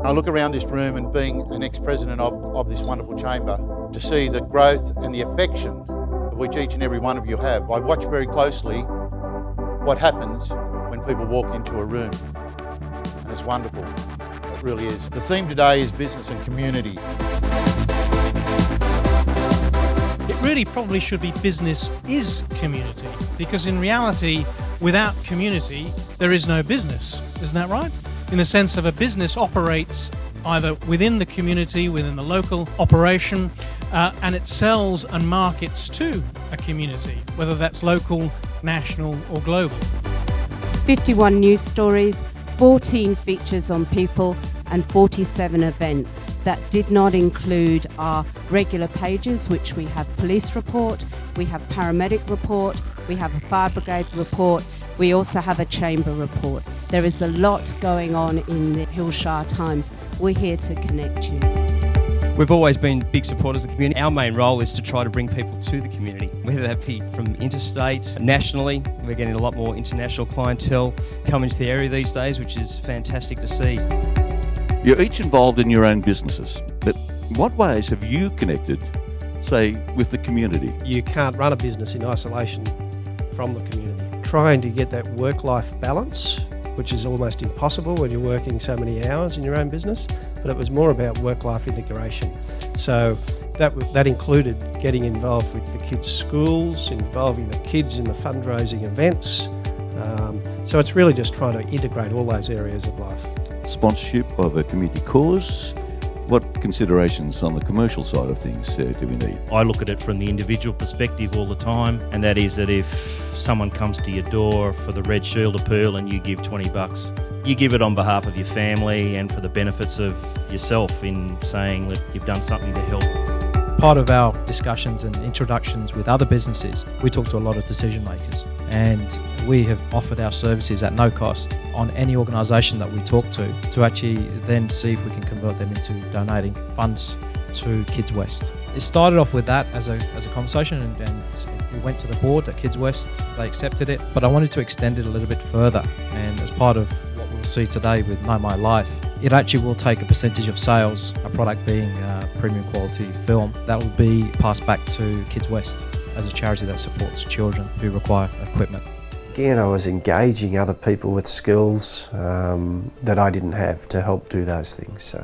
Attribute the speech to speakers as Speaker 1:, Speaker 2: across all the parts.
Speaker 1: I look around this room and being an ex-president of this wonderful chamber, to see the growth and the affection which each and every one of you have. I watch very closely what happens when people walk into a room, and it's wonderful. It really is. The theme today is business and community.
Speaker 2: It really probably should be business is community, because in reality, without community, there is no business. Isn't that right? In the sense of a business operates either within the community, within the local operation, and it sells and markets to a community, whether that's local, national or global.
Speaker 3: 51 news stories, 14 features on people and 47 events. That did not include our regular pages, which we have police report, we have paramedic report, we have a fire brigade report, we also have a chamber report. There is a lot going on in the Hillshire Times. We're here to connect you.
Speaker 4: We've always been big supporters of the community. Our main role is to try to bring people to the community, whether that be from interstate, nationally. We're getting a lot more international clientele coming to the area these days, which is fantastic to see.
Speaker 5: You're each involved in your own businesses, but what ways have you connected, say, with the community?
Speaker 6: You can't run a business in isolation from the community. Trying to get that work-life balance, which is almost impossible when you're working so many hours in your own business, but it was more about work-life integration. So that included getting involved with the kids' schools, involving the kids in the fundraising events. So it's really just trying to integrate all those areas of life.
Speaker 5: Sponsorship of a community cause. What considerations on the commercial side of things do we need?
Speaker 7: I look at it from the individual perspective all the time, and that is that if someone comes to your door for the Red Shield appeal and you give $20, you give it on behalf of your family and for the benefits of yourself in saying that you've done something to help.
Speaker 8: Part of our discussions and introductions with other businesses, we talk to a lot of decision makers, and we have offered our services at no cost on any organisation that we talk to actually then see if we can convert them into donating funds to Kids West. It started off with that as a conversation, and we went to the board at Kids West. They accepted it, but I wanted to extend it a little bit further, and as part of what we'll see today with Know My Life, it actually will take a percentage of sales, a product being premium quality film, that will be passed back to Kids West as a charity that supports children who require equipment.
Speaker 9: Again, I was engaging other people with skills that I didn't have to help do those things. So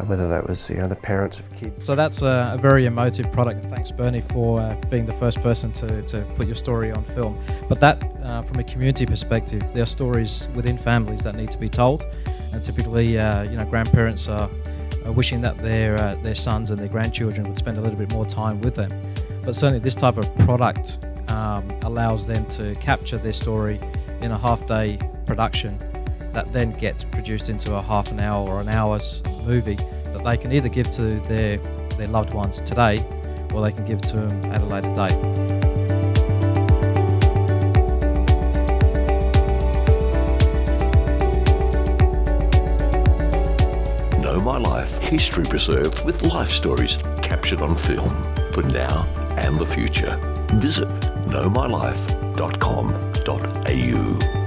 Speaker 9: whether that was the parents of kids.
Speaker 8: So that's a very emotive product. Thanks, Bernie, for being the first person to put your story on film. But that, from a community perspective, there are stories within families that need to be told, and typically, grandparents are wishing that their sons and their grandchildren would spend a little bit more time with them. But certainly, this type of product allows them to capture their story in a half-day production that then gets produced into a half an hour or an hour's movie that they can either give to their loved ones today, or they can give to them at a later date.
Speaker 10: Know My Life, history preserved with life stories captured on film for now and the future. Visit knowmylife.com.au.